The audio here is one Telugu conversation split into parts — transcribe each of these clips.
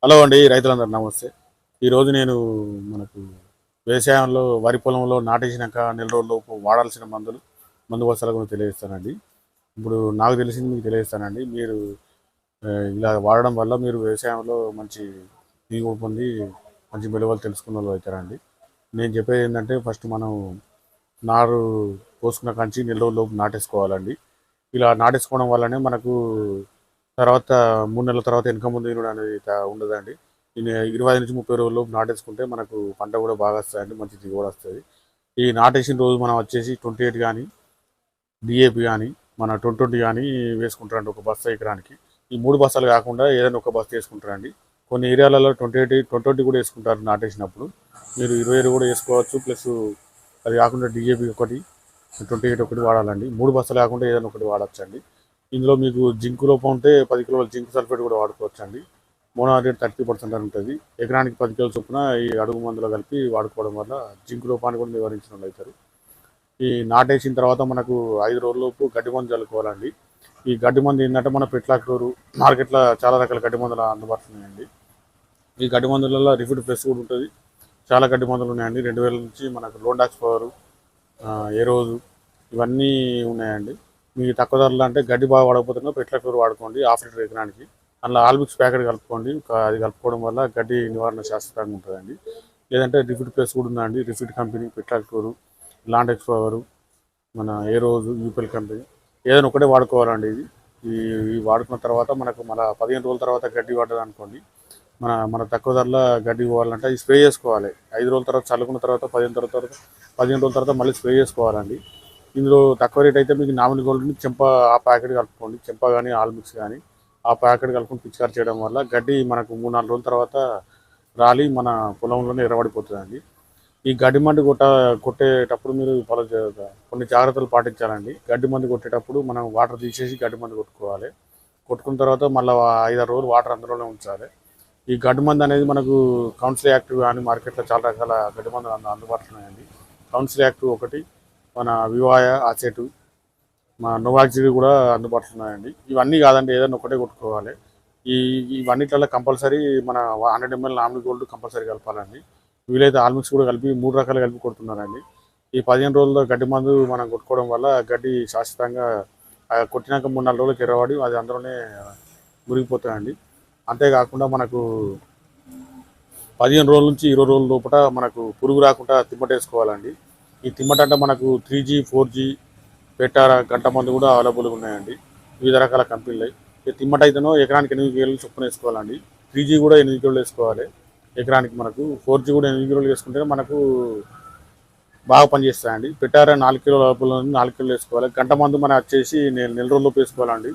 హలో అండి, రైతులందరూ నమస్తే. ఈరోజు నేను మనకు వ్యవసాయంలో వరి పొలంలో నాటేసినాక నెల రోజుల్లోపు వాడాల్సిన మందు బస్తాల గురించి తెలియజేస్తానండి. ఇప్పుడు నాకు తెలిసింది మీకు తెలియజేస్తానండి. మీరు ఇలా వాడడం వల్ల మీరు వ్యవసాయంలో మంచి దిగుబడి పొంది మంచి విలువలు తెలుసుకున్న వాళ్ళు అవుతారండి. నేను చెప్పేది ఏంటంటే ఫస్ట్ మనం నారు పోసుకున్న కంచి నెల రోజుల్లోపు నాటేసుకోవాలండి. ఇలా నాటేసుకోవడం వల్లనే మనకు తర్వాత 3 నెలల తర్వాత వెనక ముందు ఈనుడు అనేది ఉండదండి. 25-30 రోజుల్లోపు నాటేసుకుంటే మనకు పంట కూడా బాగా వస్తుందండి, మంచి దిగుబడి వస్తుంది. ఈ నాటేసిన రోజు మనం వచ్చేసి 28 కానీ డిఏపి కానీ మన 20 కానీ వేసుకుంటారండి ఒక బస్తా ఎకరానికి. ఈ 3 బస్తాలు కాకుండా ఏదైనా ఒక బస్తా వేసుకుంటారండి. కొన్ని ఏరియాలలో 20 కూడా వేసుకుంటారు నాటేసినప్పుడు. మీరు 20 కూడా వేసుకోవచ్చు. ప్లస్ అది కాకుండా డిఏపి ఒకటి 28 ఒకటి వాడాలండి. 3 బస్తాలు కాకుండా ఏదైనా ఒకటి వాడచ్చండి. ఇందులో మీకు జింక్ లోపం ఉంటే 10 కిలోల జింక్ సల్ఫేట్ కూడా వాడుకోవచ్చు అండి. మోనోహైడ్రేట్ 30% అని ఉంటుంది. ఎకరానికి 10 కిలోల చొప్పున ఈ అడుగు మందులో కలిపి వాడుకోవడం వల్ల జింక్ లోపాన్ని కూడా నివారించిన వాళ్ళు అవుతారు. ఈ నాటేసిన తర్వాత మనకు 5 రోజులలోపు గడ్డి మందు చల్లుకోవాలండి. ఈ గడ్డి మందు ఏంటంటే మన పెట్లాక్టోరు మార్కెట్లో చాలా రకాల గడ్డి మందులు అందుబాటులో ఉన్నాయండి. ఈ గడ్డి మందులలో రిఫిడ్ ప్లస్ కూడా ఉంటుంది. చాలా గడ్డి మందులు ఉన్నాయండి. 2000 నుంచి మనకు లోండాక్స్ పవర్, ఏ రోజు ఇవన్నీ ఉన్నాయండి. మీకు తక్కువ ధరలు అంటే గడ్డి బాగా వాడకపోతున్నా పెట్లకూర వాడుకోండి. హాఫ్ లీటర్ ఎకరానికి అందులో ఆల్మిక్స్ ప్యాకెట్ కలుపుకోండి. అది కలుపుకోవడం వల్ల గడ్డి నివారణ శాస్త్రంగా ఉంటుందండి. లేదంటే రిఫిడ్ ప్లస్ కూడా ఉందండి. రిఫిడ్ కంపెనీ, పెట్లకూరు, లాండెక్స్ పవర్, మన ఏ రోజు, యూపీఎల్ కంపెనీ ఏదైనా ఒకటే వాడుకోవాలండి. ఈ వాడుకున్న తర్వాత మనకు మన 15 రోజుల తర్వాత గడ్డి పడ్డది అనుకోండి, మన తక్కువ ధరలో గడ్డి పోవాలంటే ఈ స్ప్రే చేసుకోవాలి. 5 రోజుల తర్వాత చల్లుకున్న తర్వాత 15 రోజుల తర్వాత మళ్ళీ స్ప్రే చేసుకోవాలండి. ఇందులో తక్కువ రేట్ అయితే మీకు నామినీ గోల్డ్ని చెంప ఆ ప్యాకెట్ కలుపుకోండి. చెంప కానీ ఆల్మిక్స్ కానీ ఆ ప్యాకెట్ కలుపుకొని పిచికారి చేయడం వల్ల గడ్డి మనకు 3-4 రోజుల తర్వాత రాలి మన పొలంలోనే ఎర్రబడిపోతుందండి. ఈ గడ్డి మందు కొట్టేటప్పుడు మీరు కొన్ని జాగ్రత్తలు పాటించాలండి. గడ్డి మందు కొట్టేటప్పుడు మనం వాటర్ తీసేసి గడ్డి మందు కొట్టుకోవాలి. కొట్టుకున్న తర్వాత మళ్ళీ 5-6 రోజులు వాటర్ అందులోనే ఉంచాలి. ఈ గడ్డి మందు అనేది మనకు కౌన్సిల్ యాక్టివ్ కానీ మార్కెట్లో చాలా రకాల గడ్డి మందులు అందుబాటులో ఉన్నాయండి. కౌన్సిల్ యాక్టివ్ ఒకటి, మన వివాయ ఆసెటు, మా నోవాక్సిడ్ కూడా అందుబాటులో ఉన్నాయండి. ఇవన్నీ కాదండి, ఏదైనా ఒకటే కొట్టుకోవాలి. ఈ ఇవన్నిట్లలో కంపల్సరీ మన 100 ml నామినీ గోల్డ్ కంపల్సరీ కలపాలండి. వీలైతే ఆల్మిక్స్ కూడా కలిపి 3 రకాలు కలిపి కొడుతున్నారండి. ఈ 15 రోజుల్లో గడ్డి మందు మనం కొట్టుకోవడం వల్ల గడ్డి శాశ్వతంగా కొట్టినాక 3-4 రోజులకి ఎర్రబడి అది అందులోనే మురిగిపోతాయండి. అంతేకాకుండా మనకు 15 రోజుల నుంచి 20 రోజుల లోపల మనకు పురుగు రాకుండా తిమ్మటేసుకోవాలండి. ఈ తిమ్మట అంటే మనకు 3G 4G పెట్టారా గంట మందు కూడా అవైలబుల్గా ఉన్నాయండి. వివిధ రకాల కంపెనీలు. ఈ తిమ్మట అయితేనో ఎకరానికి 8 కిలోలు చొప్పున వేసుకోవాలండి. 3G కూడా 8 కిలోలు వేసుకోవాలి ఎకరానికి. మనకు 4G కూడా 8 కిలోలు వేసుకుంటే మనకు బాగా పనిచేస్తాయండి. పెట్టారా 4 కిలోల లోపల 4 కిలోలు వేసుకోవాలి. గంట మందు మనం వచ్చేసి నెల రోజుల్లోపు వేసుకోవాలండి.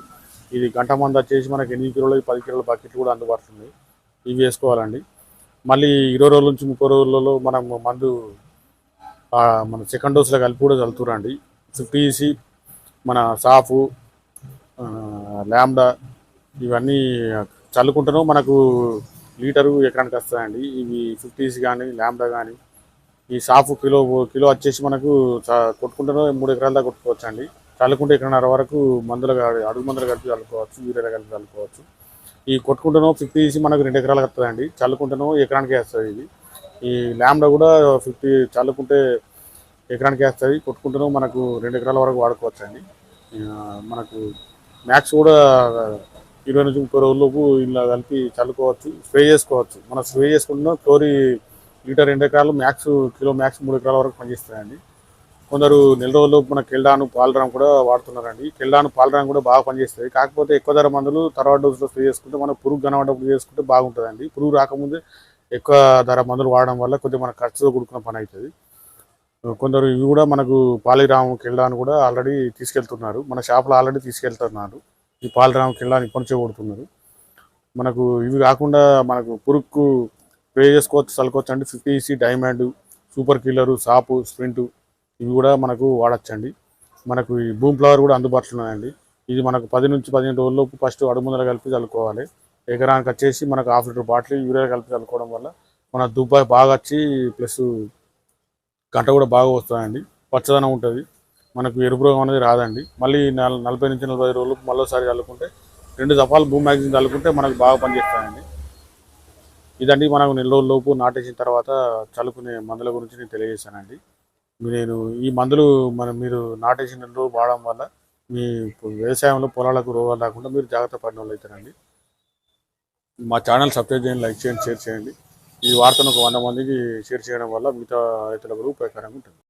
ఇది గంట మందు వచ్చేసి మనకి 8 కిలోలు 10 కిలోల బకెట్లు కూడా అందుబాటులో ఉన్నాయి. ఇవి వేసుకోవాలండి. మళ్ళీ 20 రోజుల నుంచి 30 రోజులలో మనం మందు మన సెకండ్ డోస్లో కలిపి కూడా చల్లుతురండి. 50EC, మన సాఫు, ల్యాండా ఇవన్నీ చల్లుకుంటేనో మనకు లీటరు ఎకరానికి వస్తాయండి. ఇవి 50EC కానీ ల్యాండా కానీ ఈ సాఫు కిలో వచ్చేసి మనకు కొట్టుకుంటేనో 3 ఎకరాల దాకా కొట్టుకోవచ్చు అండి. చల్లుకుంటే 1.5 వరకు అడుగు మందులు కలిపి చల్లుకోవచ్చు, యూరియా కలిపి చల్లుకోవచ్చు. ఈ కొట్టుకుంటేనో 50EC మనకు 2 ఎకరాలకు వస్తుందండి. చల్లుకుంటేనో ఎకరానికి వేస్తుంది. ఇది ఈ ల్యాండా కూడా 50 చల్లుకుంటే ఎకరానికి వేస్తుంది. కొట్టుకుంటేనో మనకు 2 ఎకరాల వరకు వాడుకోవచ్చు అండి. మనకు మ్యాక్స్ కూడా 20-30 రోజుల్లోపు ఇలా కలిపి చల్లుకోవచ్చు, స్ప్రే చేసుకోవచ్చు. మనం స్ప్రే చేసుకుంటున్నా క్లోరీ లీటర్ 2 ఎకరాలు మ్యాక్స్ కిలో మ్యాక్స్ 3 ఎకరాల వరకు పనిచేస్తాయండి. కొందరు నెల రోజుల్లోపు మన కెల్డాను పాలరామ్ కూడా వాడుతున్నారండి. కెల్డాను పాలరామ్ కూడా బాగా పనిచేస్తుంది. కాకపోతే ఎక్కువ ధర మందులు తర్వాత డోసులో స్ప్రే చేసుకుంటే మనం పురుగు కనబడేటప్పుడు చేసుకుంటే బాగుంటుందండి. పురుగు రాకముందే ఎక్కువ ధర మందులు వాడడం వల్ల కొద్దిగా మన ఖర్చుతో కూడుకున్న పని అవుతుంది. కొందరు ఇవి కూడా మనకు పాలిరామ్ కెల్డాను కూడా ఆల్రెడీ తీసుకెళ్తున్నారు. మన షాప్లో ఆల్రెడీ తీసుకెళ్తున్నారు. ఈ పాలిరామ్ కెల్డాను ఇప్పటి నుంచే కొడుతున్నారు. మనకు ఇవి కాకుండా మనకు పురుగుకు స్ప్రే చేసుకోవచ్చు, చల్లుకోవచ్చు అండి. 50EC, డైమండ్, సూపర్ కిల్లరు, సాపు, స్ప్రింటు ఇవి కూడా మనకు వాడచ్చండి. మనకు ఈ బూమ్ ఫ్లవర్ కూడా అందుబాటులో ఉన్నాయండి. ఇది మనకు 10-15 రోజుల్లోపు ఫస్ట్ అడుగు ముందర కలిపి చల్లుకోవాలి. ఎకరానికి వచ్చేసి మనకు హాఫ్ లీటర్ బాటిల్ యూరియా కలిపి చల్లుకోవడం వల్ల మన దుబ్బాయి బాగా వచ్చి ప్లస్ గంట కూడా బాగా వస్తుందండి. పచ్చదనం ఉంటుంది. మనకు ఎరుపు రోగం అనేది రాదండి. మళ్ళీ 40-45 రోజులు మళ్ళీసారి చల్లుకుంటే 2 దఫాలు భూమి మ్యాగ్జిన్ చల్లుకుంటే మనకు బాగా పనిచేస్తాయండి. ఇదండి మనకు నెల రోజుల లోపు నాటేసిన తర్వాత చల్లుకునే మందుల గురించి నేను తెలియజేశానండి. నేను ఈ మందులు మీరు నాటేసిన నెల రోజులు వాడడం వల్ల మీ వ్యవసాయంలో పొలాలకు రోగాలు రాకుండా మీరు జాగ్రత్త పడిన వాళ్ళు అవుతారండి. మా ఛానల్ సబ్స్క్రైబ్ చేయండి, లైక్ చేయండి, షేర్ చేయండి. ఈ వార్తను ఒక 100 మందికి షేర్ చేయడం వల్ల మిగతా రైతులకు ఉపయోగకరంగా ఉంటుంది.